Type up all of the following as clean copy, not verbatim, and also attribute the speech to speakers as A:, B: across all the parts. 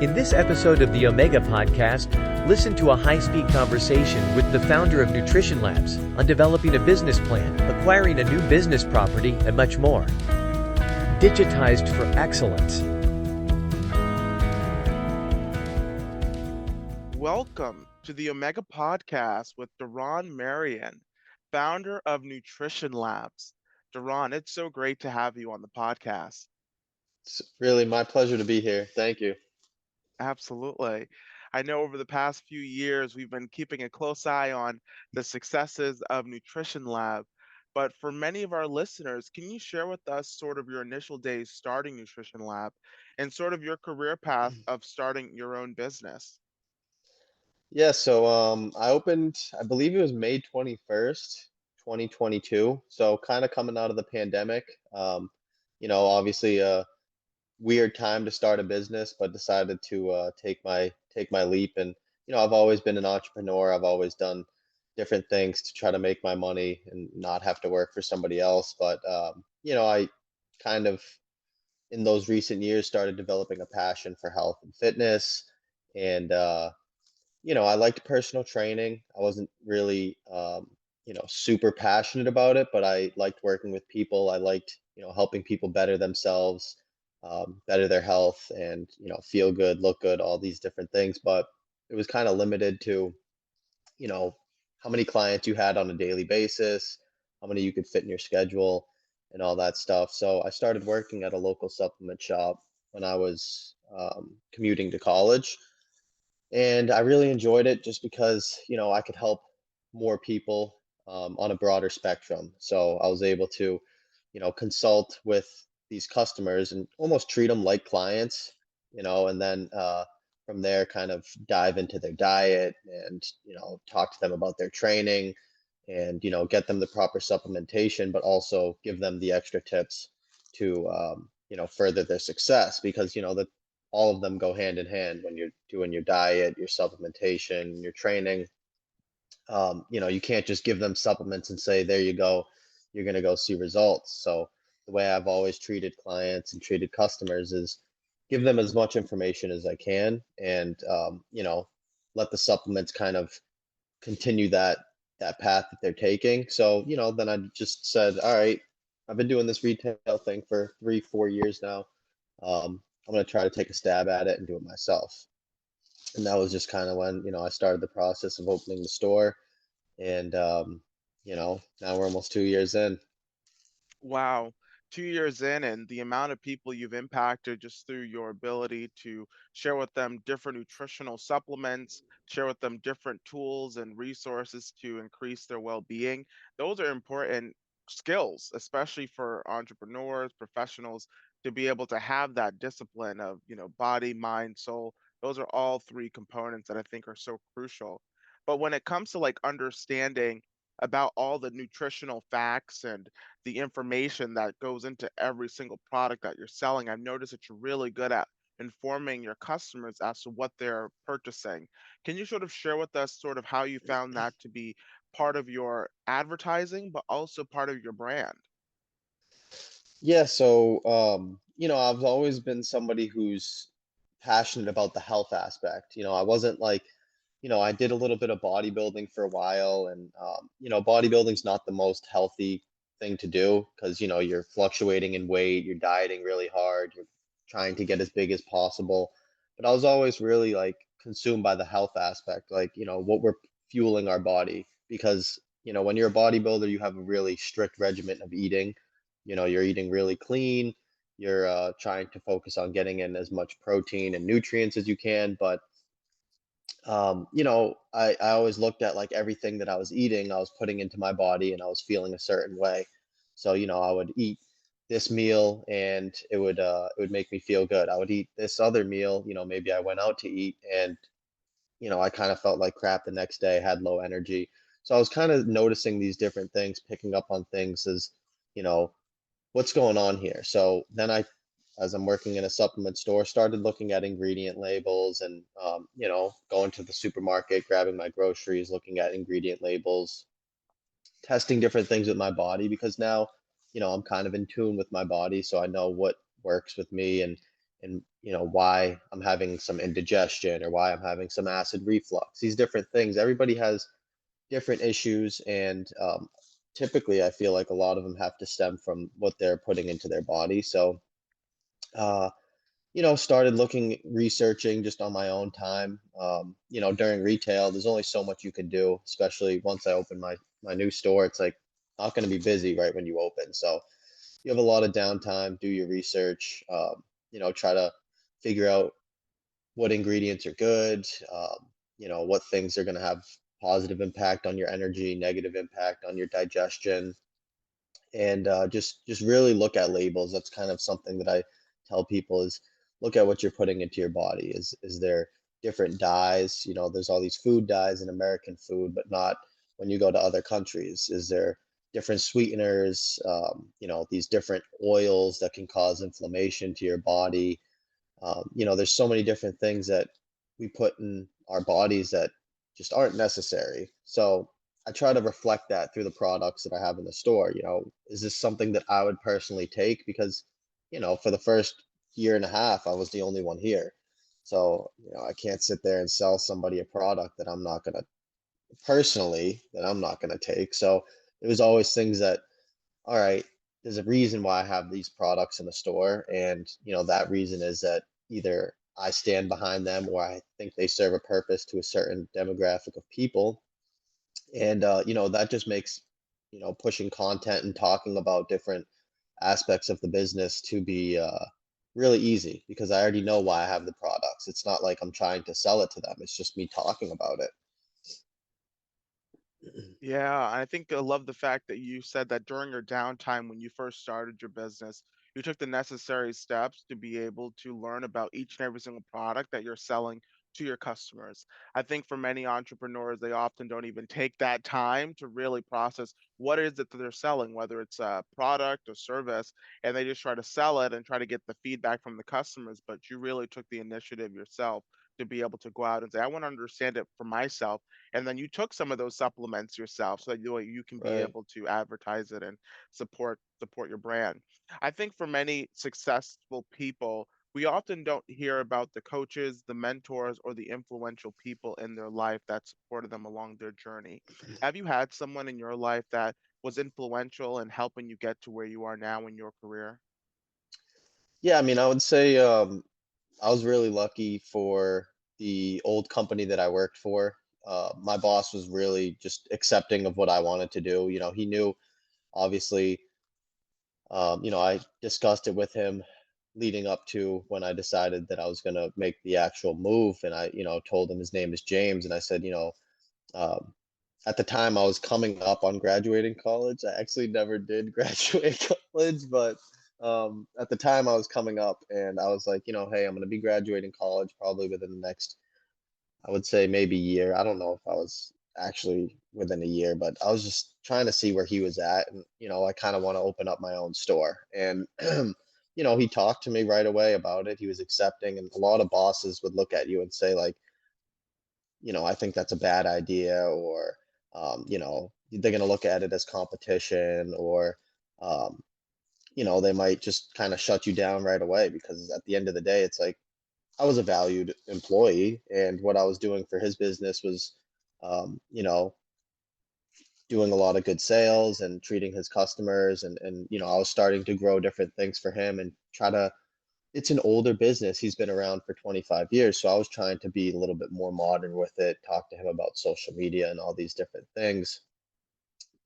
A: In this episode of the Omega Podcast, listen to a high-speed conversation with the founder of Nutrition Labs on developing a business plan, acquiring a new business property, and much more. Digitized for excellence.
B: Welcome to the Omega Podcast with Daron Merian, founder of Nutrition Labs. Daron, it's so great to have you on the podcast.
C: It's really my pleasure to be here. Thank you.
B: Absolutely. I know over the past few years, we've been keeping a close eye on the successes of Nutrition Lab. But for many of our listeners, can you share with us sort of your initial days starting Nutrition Lab and sort of your career path of starting your own business?
C: Yeah, so I opened, I believe it was May 21st, 2022. So kind of coming out of the pandemic. Obviously a weird time to start a business, but decided to take my leap. And I've always been an entrepreneur. I've always done different things to try to make my money and not have to work for somebody else. But I kind of in those recent years started developing a passion for health and fitness. And I liked personal training. I wasn't really super passionate about it, but I liked working with people. I liked helping people better themselves, better their health, and feel good, look good, all these different things. But it was kind of limited to you know, how many clients you had on a daily basis, how many you could fit in your schedule, and all that stuff. So I started working at a local supplement shop when I was commuting to college, and I really enjoyed it just because I could help more people on a broader spectrum. So I was able to consult with these customers and almost treat them like clients, and then from there kind of dive into their diet and talk to them about their training and get them the proper supplementation, but also give them the extra tips to further their success, because that all of them go hand in hand when you're doing your diet, your supplementation, your training. You can't just give them supplements and say, there you go, you're going to go see results. So the way I've always treated clients and treated customers is give them as much information as I can, and let the supplements kind of continue that path that they're taking. So then I just said, all right, I've been doing this retail thing for 3 4 years now. I'm going to try to take a stab at it and do it myself. And that was just kind of when I started the process of opening the store. And now we're almost 2 years in.
B: Wow, 2 years in, and the amount of people you've impacted just through your ability to share with them different nutritional supplements, share with them different tools and resources to increase their well-being. Those are important skills, especially for entrepreneurs, professionals, to be able to have that discipline of, body, mind, soul. Those are all three components that I think are so crucial. But when it comes to like understanding about all the nutritional facts and the information that goes into every single product that you're selling. I've noticed that you're really good at informing your customers as to what they're purchasing. Can you sort of share with us sort of how you found that to be part of your advertising, but also part of your brand?
C: Yeah, so I've always been somebody who's passionate about the health aspect. I wasn't like, I did a little bit of bodybuilding for a while, and bodybuilding's not the most healthy thing to do because you're fluctuating in weight, you're dieting really hard, you're trying to get as big as possible. But I was always really like consumed by the health aspect, like what we're fueling our body, because when you're a bodybuilder, you have a really strict regimen of eating. You're eating really clean. You're trying to focus on getting in as much protein and nutrients as you can. But I always looked at like everything that I was eating, I was putting into my body, and I was feeling a certain way. So I would eat this meal and it would make me feel good. I would eat this other meal, maybe I went out to eat, and I kind of felt like crap the next day, had low energy. So I was kind of noticing these different things, picking up on things as, you know, what's going on here? So then as I'm working in a supplement store, started looking at ingredient labels and, going to the supermarket, grabbing my groceries, looking at ingredient labels, testing different things with my body, because now, I'm kind of in tune with my body. So I know what works with me, and, and why I'm having some indigestion or why I'm having some acid reflux. These different things. Everybody has different issues, and typically, I feel like a lot of them have to stem from what they're putting into their body. So, uh, started looking, researching just on my own time. During retail, there's only so much you can do, especially once I open my new store. It's like not going to be busy right when you open. So you have a lot of downtime, do your research, try to figure out what ingredients are good, what things are going to have positive impact on your energy, negative impact on your digestion, and just really look at labels. That's kind of something that I tell people is look at what you're putting into your body. Is there different dyes? There's all these food dyes in American food, but not when you go to other countries. Is there different sweeteners? These different oils that can cause inflammation to your body. There's so many different things that we put in our bodies that just aren't necessary. So I try to reflect that through the products that I have in the store. Is this something that I would personally take? Because, for the first year and a half, I was the only one here. So, I can't sit there and sell somebody a product that I'm not going to take. So it was always things that, all right, there's a reason why I have these products in the store. And, that reason is that either I stand behind them or I think they serve a purpose to a certain demographic of people. And, that just makes, pushing content and talking about different aspects of the business to be really easy because I already know why I have the products. It's not like I'm trying to sell it to them, it's just me talking about it.
B: Yeah, I think I love the fact that you said that during your downtime when you first started your business, you took the necessary steps to be able to learn about each and every single product that you're selling to your customers. I think for many entrepreneurs, they often don't even take that time to really process what is it that they're selling, whether it's a product or service, and they just try to sell it and try to get the feedback from the customers. But you really took the initiative yourself to be able to go out and say, I want to understand it for myself, and then you took some of those supplements yourself so that you can be
C: Right.
B: able to advertise it and support your brand. I think for many successful people, we often don't hear about the coaches, the mentors, or the influential people in their life that supported them along their journey. Have you had someone in your life that was influential in helping you get to where you are now in your career?
C: Yeah, I mean, I would say I was really lucky for the old company that I worked for. My boss was really just accepting of what I wanted to do. He knew, obviously, I discussed it with him leading up to when I decided that I was going to make the actual move. And I, told him his name is James. And I said, um, at the time I was coming up on graduating college. I actually never did graduate college, but at the time I was coming up and I was like, hey, I'm going to be graduating college probably within the next, I would say maybe year. I don't know if I was actually within a year, but I was just trying to see where he was at. And, I kind of want to open up my own store. And, he talked to me right away about it. He was accepting. And a lot of bosses would look at you and say, like, I think that's a bad idea, or, they're going to look at it as competition, or, um, they might just kind of shut you down right away because at the end of the day, it's like, I was a valued employee, and what I was doing for his business was, um, you know, doing a lot of good sales and treating his customers, and I was starting to grow different things for him and try to. It's an older business. He's been around for 25 years, so I was trying to be a little bit more modern with it. Talk to him about social media and all these different things.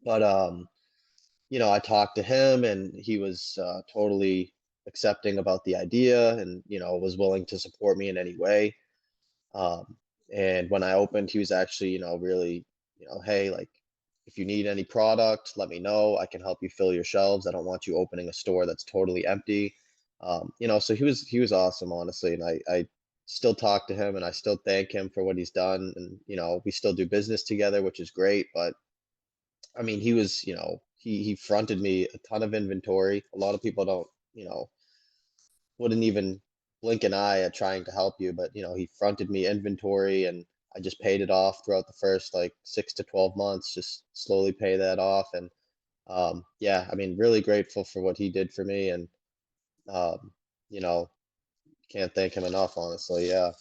C: But I talked to him, and he was totally accepting about the idea, and was willing to support me in any way. Um, and when I opened, he was actually, really, hey, like, if you need any product, let me know. I can help you fill your shelves. I don't want you opening a store that's totally empty. So he was awesome, honestly, and I still talk to him, and I still thank him for what he's done, and we still do business together, which is great. But I mean, he was, he fronted me a ton of inventory. A lot of people don't, wouldn't even blink an eye at trying to help you, but he fronted me inventory, and I just paid it off throughout the first like 6 to 12 months, just slowly pay that off. And yeah, I mean, really grateful for what he did for me. And um, you know, Can't thank him enough, honestly. Yeah.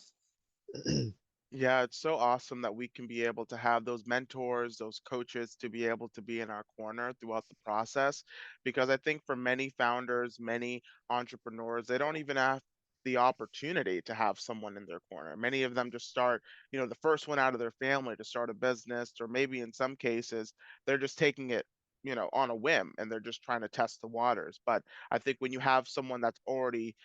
B: Yeah, it's so awesome that we can be able to have those mentors, those coaches to be able to be in our corner throughout the process. Because I think for many founders, many entrepreneurs, they don't even have the opportunity to have someone in their corner. Many of them just start, the first one out of their family to start a business, or maybe in some cases, they're just taking it, on a whim and they're just trying to test the waters. But I think when you have someone that's already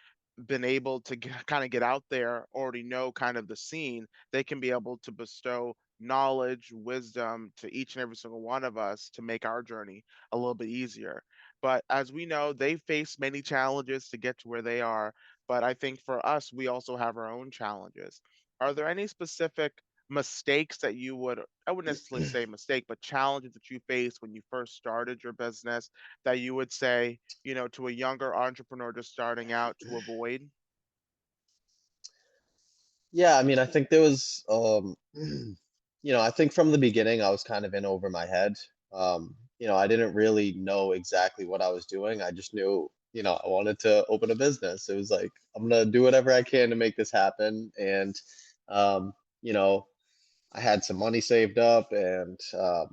B: been able to kind of get out there, already know kind of the scene, they can be able to bestow knowledge, wisdom to each and every single one of us to make our journey a little bit easier. But as we know, they face many challenges to get to where they are. But I think for us, we also have our own challenges. Are there any specific mistakes that I wouldn't necessarily say mistake, but challenges that you faced when you first started your business that you would say, to a younger entrepreneur just starting out to avoid?
C: Yeah, I mean, I think there was, I think from the beginning I was kind of in over my head. I didn't really know exactly what I was doing. I just knew, I wanted to open a business. It was like, I'm gonna do whatever I can to make this happen. And, um, you know, I had some money saved up, and, I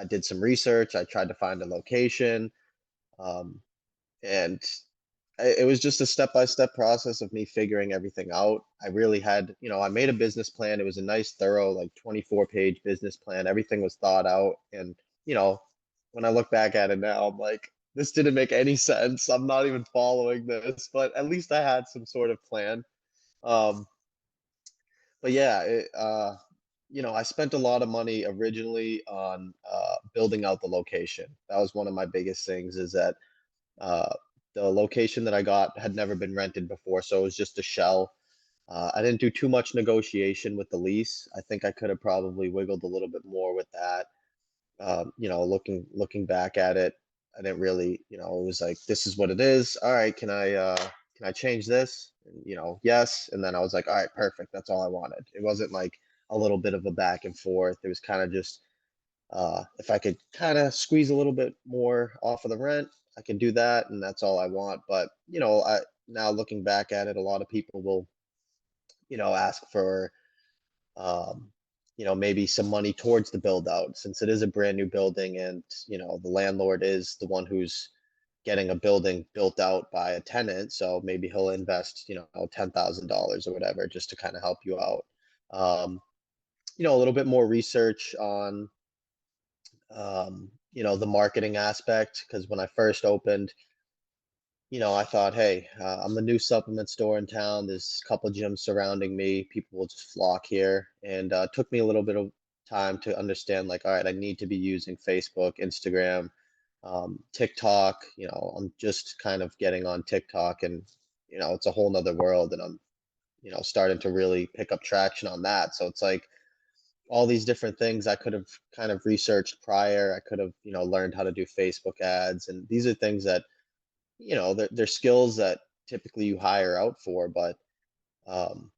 C: did some research. I tried to find a location, um, and it was just a step-by-step process of me figuring everything out. I really had, I made a business plan. It was a nice, thorough, like 24-page business plan. Everything was thought out. And, you know, when I look back at it now, I'm like, this didn't make any sense. I'm not even following this, but at least I had some sort of plan. Um, but yeah, I spent a lot of money originally on building out the location. That was one of my biggest things, is that uh, the location that I got had never been rented before, so it was just a shell. I didn't do too much negotiation with the lease. I think I could have probably wiggled a little bit more with that. Looking back at it, I didn't really, it was like, this is what it is. All right, can I change this? And, yes. And then I was like, all right, perfect. That's all I wanted. It wasn't like a little bit of a back and forth. It was kind of just, if I could kind of squeeze a little bit more off of the rent, I can do that, and that's all I want. But I now looking back at it, a lot of people will, ask for, um, maybe some money towards the build out, since it is a brand new building, and the landlord is the one who's getting a building built out by a tenant. So maybe he'll invest, $10,000 or whatever, just to kind of help you out. Um, a little bit more research on the marketing aspect, because when I first opened, I thought, hey, I'm the new supplement store in town. There's a couple gyms surrounding me. People will just flock here. And it took me a little bit of time to understand, like, all right, I need to be using Facebook, Instagram, TikTok. I'm just kind of getting on TikTok, and, it's a whole nother world. And I'm, starting to really pick up traction on that. So it's like, all these different things I could have kind of researched prior. I could have, learned how to do Facebook ads. And these are things that, they're skills that typically you hire out for. But, um,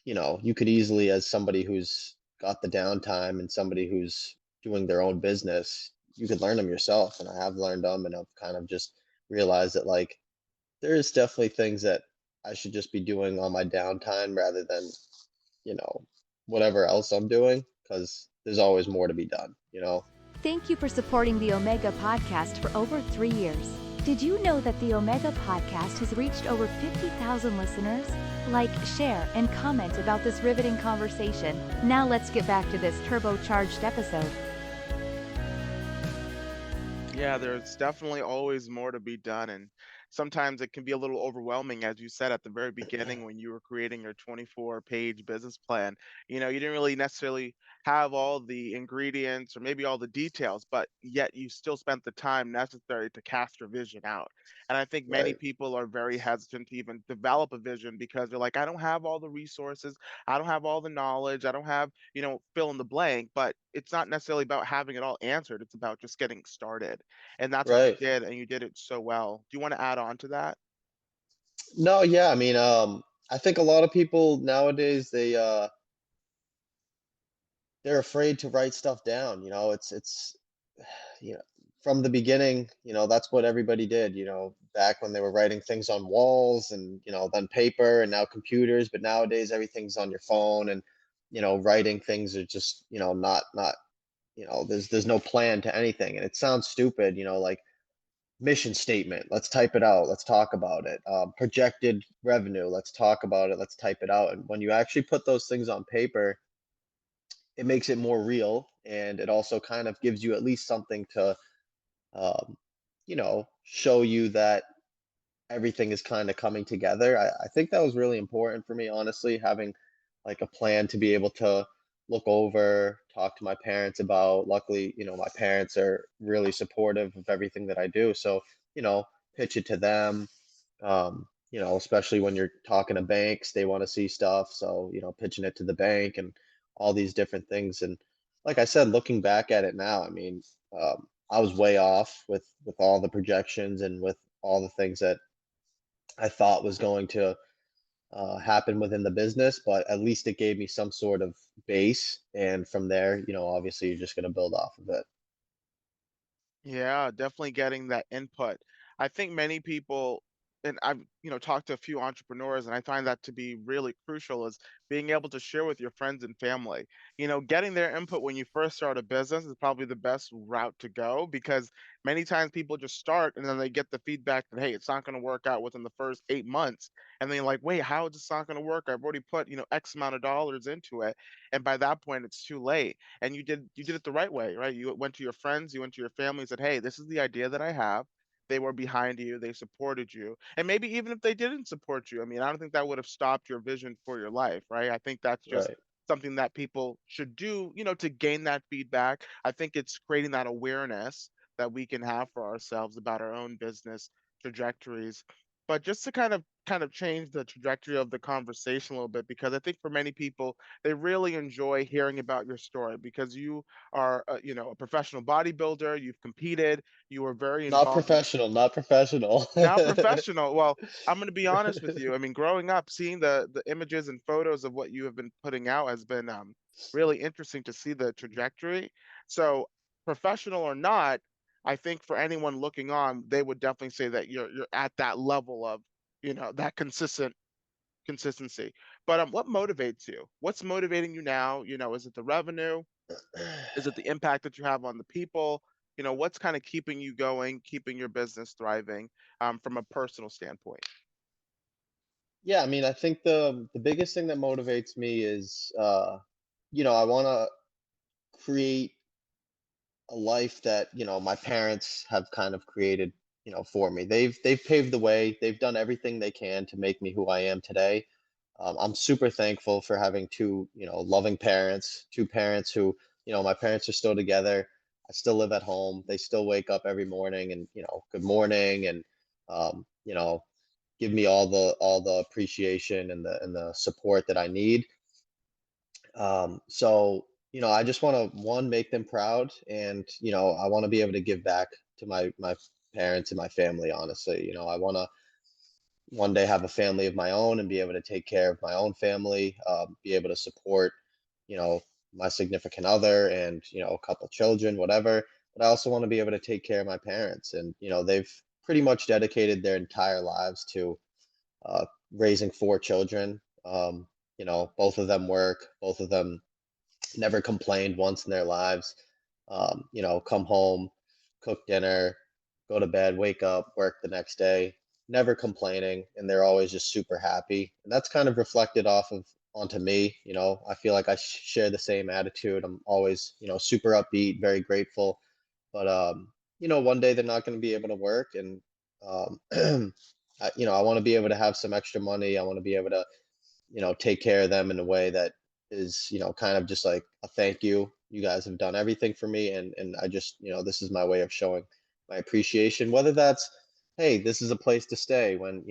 C: you could easily, as somebody who's got the downtime and somebody who's doing their own business, you could learn them yourself. And I have learned them, and I've kind of just realized that, like, there's definitely things that I should just be doing on my downtime rather than, you know, whatever else I'm doing, because there's always more to be done.
D: Thank you for supporting the Omega Podcast for over 3 years. Did you know that the Omega Podcast has reached over 50,000 listeners? Like, share, and comment about this riveting conversation. Now let's get back to this turbocharged episode.
B: Yeah, there's definitely always more to be done. And sometimes it can be a little overwhelming, as you said at the very beginning when you were creating your 24-page business plan. You didn't really necessarily have all the ingredients or maybe all the details, but yet you still spent the time necessary to cast your vision out. And I think many
C: Right.
B: people are very hesitant to even develop a vision because they're like, I don't have all the resources, I don't have all the knowledge, I don't have, fill in the blank. But it's not necessarily about having it all answered, it's about just getting started. And that's what you
C: Right.
B: did, and you did it so well. Do you want to add on to that?
C: No, yeah, I mean, I think a lot of people nowadays, they're afraid to write stuff down. It's you know from the beginning, that's what everybody did, back when they were writing things on walls and, then paper and now computers, but nowadays everything's on your phone and, writing things are just, not, there's no plan to anything. And it sounds stupid, like mission statement, let's type it out, let's talk about it. Projected revenue, let's talk about it, let's type it out. And when you actually put those things on paper, it makes it more real. And it also kind of gives you at least something to um, show you that everything is kind of coming together. I think that was really important for me, honestly, having like a plan to be able to look over, talk to my parents about. Luckily, my parents are really supportive of everything that I do. So, you know, pitch it to them. Especially when you're talking to banks, they want to see stuff. So, pitching it to the bank and all these different things. And like I said, looking back at it now, I mean, I was way off with all the projections and with all the things that I thought was going to happen within the business, but at least it gave me some sort of base. And from there, obviously you're just going to build off of it.
B: Yeah, definitely getting that input. I think many people, and I've, talked to a few entrepreneurs, and I find that to be really crucial is being able to share with your friends and family. Getting their input when you first start a business is probably the best route to go because many times people just start and then they get the feedback that, hey, it's not going to work out within the first 8 months. And then you're like, wait, how is this not going to work? I've already put, X amount of dollars into it. And by that point, it's too late, and you did it the right way, right? You went to your friends, you went to your family and said, "Hey, this is the idea that I have." They were behind you, they supported you. And maybe even if they didn't support you, I mean, I don't think that would have stopped your vision for your life, right? I think that's just
C: Right.
B: something that people should do, to gain that feedback. I think it's creating that awareness that we can have for ourselves about our own business trajectories. But just to kind of change the trajectory of the conversation a little bit, because I think for many people, they really enjoy hearing about your story because you are, a professional bodybuilder. You've competed. You were very
C: Not
B: involved in
C: professional, not professional.
B: not professional. Well, I'm going to be honest with you. I mean, growing up, seeing the images and photos of what you have been putting out has been really interesting to see the trajectory. So, professional or not, I think for anyone looking on, they would definitely say that you're at that level of, that consistency. But what motivates you? What's motivating you now? Is it the revenue? Is it the impact that you have on the people? What's kind of keeping you going, keeping your business thriving from a personal standpoint?
C: Yeah, I mean, I think the biggest thing that motivates me is I want to create a life that my parents have kind of created for me. They've paved the way. They've done everything they can to make me who I am today. I'm super thankful for having two loving parents, two parents who my parents are still together. I still live at home. They still wake up every morning and good morning and give me all the appreciation and the support that I need. So, I just want to one make them proud, and I want to be able to give back to my parents and my family. Honestly, I want to one day have a family of my own and be able to take care of my own family, be able to support, you know, my significant other and a couple children, whatever. But I also want to be able to take care of my parents, and they've pretty much dedicated their entire lives to raising four children. Both of them work, both of them never complained once in their lives. Come home, cook dinner, go to bed, wake up, work the next day, never complaining, and they're always just super happy. And that's kind of reflected off of onto me. I feel like I share the same attitude. I'm always, super upbeat, very grateful. But one day they're not going to be able to work, and um, I want to be able to have some extra money. I want to be able to take care of them in a way that is, kind of just like a thank you. You guys have done everything for me, and I just, this is my way of showing my appreciation. Whether that's, hey, this is a place to stay when,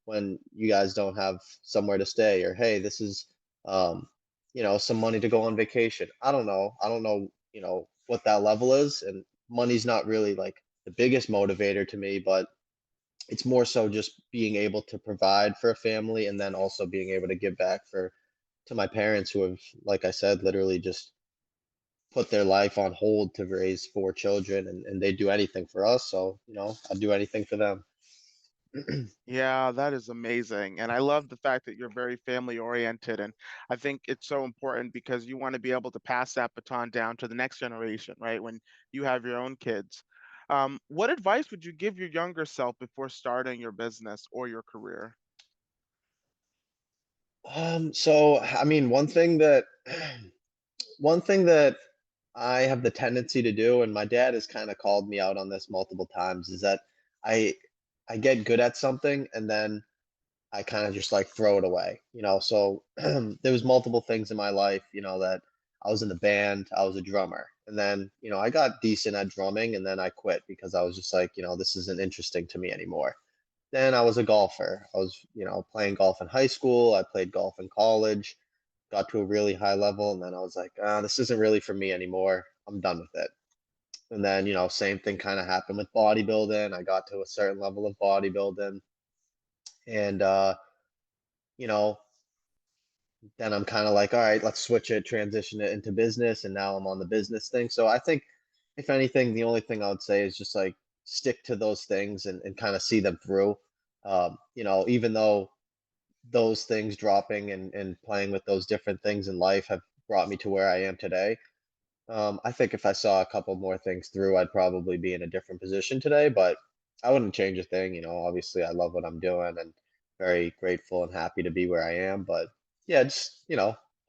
C: when you guys don't have somewhere to stay, or hey, this is, some money to go on vacation. I don't know. I don't know, what that level is, and money's not really like the biggest motivator to me, but it's more so just being able to provide for a family and then also being able to give back for to my parents who have, like I said, literally just put their life on hold to raise 4 children, and they'd do anything for us. So, I'd do anything for them.
B: Yeah, that is amazing. And I love the fact that you're very family oriented. And I think it's so important because you want to be able to pass that baton down to the next generation, right? When you have your own kids. What advice would you give your younger self before starting your business or your career?
C: So I mean, one thing that I have the tendency to do, and my dad has kind of called me out on this multiple times, is that I I get good at something and then I kind of just like throw it away, So there was multiple things in my life, that I was in the band, I was a drummer, and then I got decent at drumming, and then I quit because I was just like, this isn't interesting to me anymore. Then I was a golfer. I was, playing golf in high school. I played golf in college, got to a really high level, and then I was like, this isn't really for me anymore. I'm done with it. And then, same thing kind of happened with bodybuilding. I got to a certain level of bodybuilding, and you know, then I'm kind of like, all right, let's switch it, transition it into business, and now I'm on the business thing. So I think, if anything, the only thing I would say is just like stick to those things and kind of see them through. Even though those things dropping and playing with those different things in life have brought me to where I am today. I think if I saw a couple more things through, I'd probably be in a different position today, but I wouldn't change a thing. Obviously I love what I'm doing and very grateful and happy to be where I am. But yeah, just,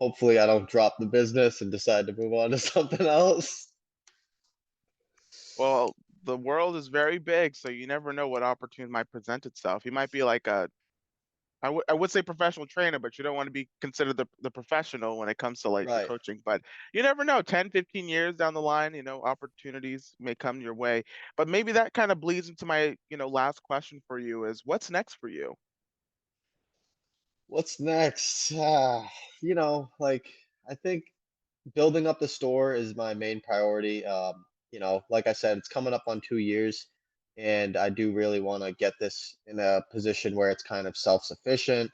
C: hopefully I don't drop the business and decide to move on to something else.
B: Well, the world is very big, so you never know what opportunity might present itself. You might be like I would say professional trainer, but you don't want to be considered the professional when it comes to like the
C: Right.
B: coaching. But you never know, 10, 15 years down the line, opportunities may come your way. But maybe that kind of bleeds into my, last question for you is what's next for you?
C: What's next? Like I think building up the store is my main priority. Like I said, it's coming up on 2 years, and I do really want to get this in a position where it's kind of self-sufficient.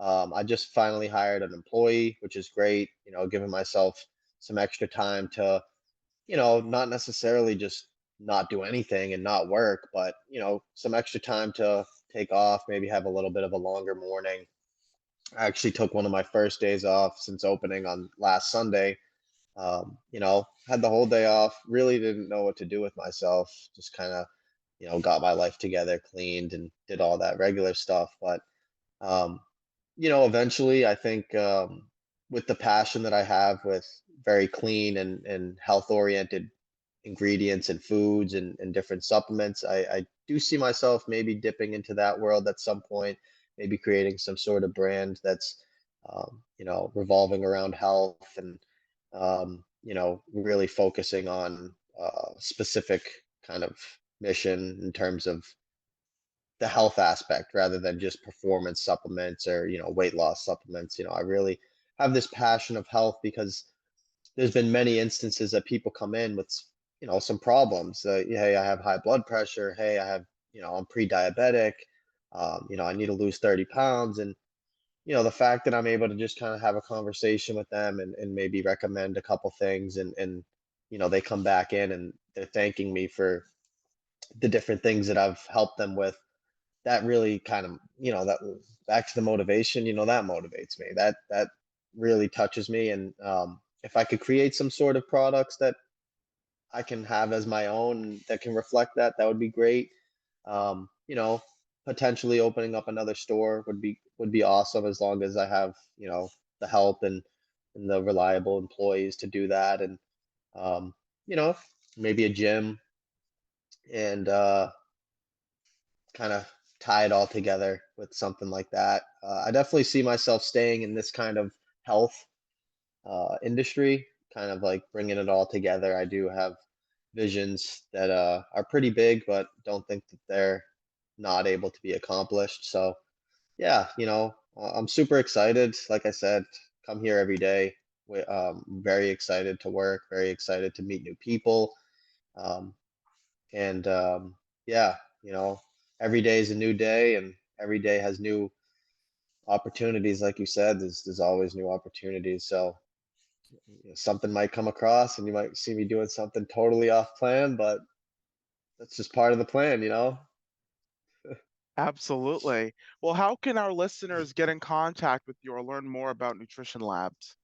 C: I just finally hired an employee, which is great. Giving myself some extra time to, not necessarily just not do anything and not work, but some extra time to take off, maybe have a little bit of a longer morning. I actually took one of my first days off since opening on last Sunday. Had the whole day off, really didn't know what to do with myself, just kind of, got my life together, cleaned and did all that regular stuff. But, um, eventually I think, with the passion that I have with very clean and health oriented ingredients and foods and different supplements, I do see myself maybe dipping into that world at some point, maybe creating some sort of brand that's, revolving around health and, really focusing on specific kind of mission in terms of the health aspect rather than just performance supplements or, weight loss supplements. I really have this passion of health because there's been many instances that people come in with, some problems. Hey, I have high blood pressure. Hey, I have, I'm pre-diabetic. I need to lose 30 pounds. And, the fact that I'm able to just kind of have a conversation with them and maybe recommend a couple things and, they come back in and they're thanking me for the different things that I've helped them with. That really kind of, that back to the motivation, that motivates me. That really touches me. And if I could create some sort of products that I can have as my own that can reflect that, that would be great. Um, you know, Potentially opening up another store would be awesome as long as I have, the help and the reliable employees to do that. And um, you know, maybe a gym and kind of tie it all together with something like that. I definitely see myself staying in this kind of health industry, kind of like bringing it all together. I do have visions that are pretty big, but don't think that they're not able to be accomplished. So, yeah, I'm super excited. Like I said, come here every day. Very excited to work, very excited to meet new people. Um, and yeah, every day is a new day, and every day has new opportunities. Like you said, there's always new opportunities. So Something might come across and you might see me doing something totally off plan, but that's just part of the plan, you know?
B: Absolutely. Well, how can our listeners get in contact with you or learn more about Nutrition Labs?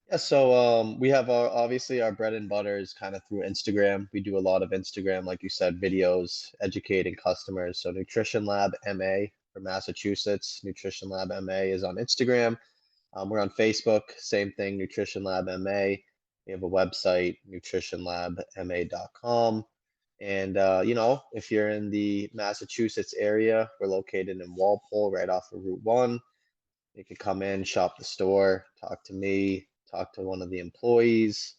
C: Yeah, so we have obviously our bread and butter is kind of through Instagram. We do a lot of Instagram, like you said, videos, educating customers. So Nutrition Lab MA for Massachusetts, Nutrition Lab MA is on Instagram. We're on Facebook, same thing, Nutrition Lab MA. We have a website, nutritionlabma.com. And if you're in the Massachusetts area, we're located in Walpole, right off of Route 1. You could come in, shop the store, talk to me, talk to one of the employees.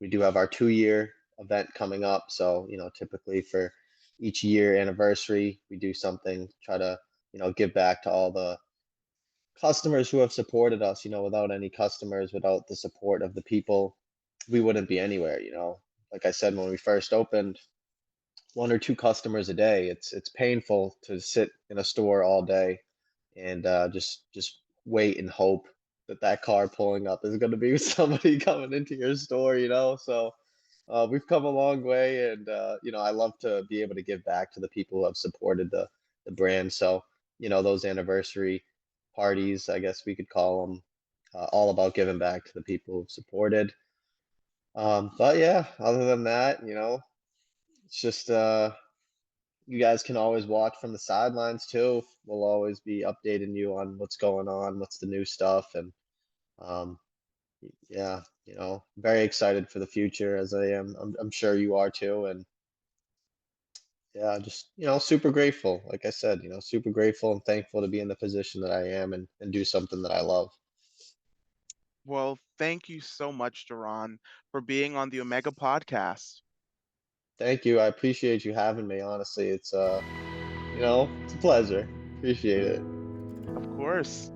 C: We do have our 2-year event coming up. So, typically for each year anniversary, we do something, try to, give back to all the customers who have supported us. Without any customers, without the support of the people, we wouldn't be anywhere. Like I said, when we first opened, 1 or 2 customers a day. It's painful to sit in a store all day and just wait and hope that that car pulling up is going to be somebody coming into your store. So we've come a long way, and I love to be able to give back to the people who have supported the brand. So those anniversary parties, I guess we could call them, all about giving back to the people who've supported. But yeah, other than that, it's just you guys can always watch from the sidelines too. We'll always be updating you on what's going on, what's the new stuff, and um, yeah, very excited for the future as I am. I'm sure you are too, and yeah, just super grateful. Like I said, super grateful and thankful to be in the position that I am and do something that I love.
B: Well, thank you so much, Daron, for being on the Omega podcast.
C: Thank you. I appreciate you having me. Honestly, it's a pleasure. Appreciate it.
B: Of course.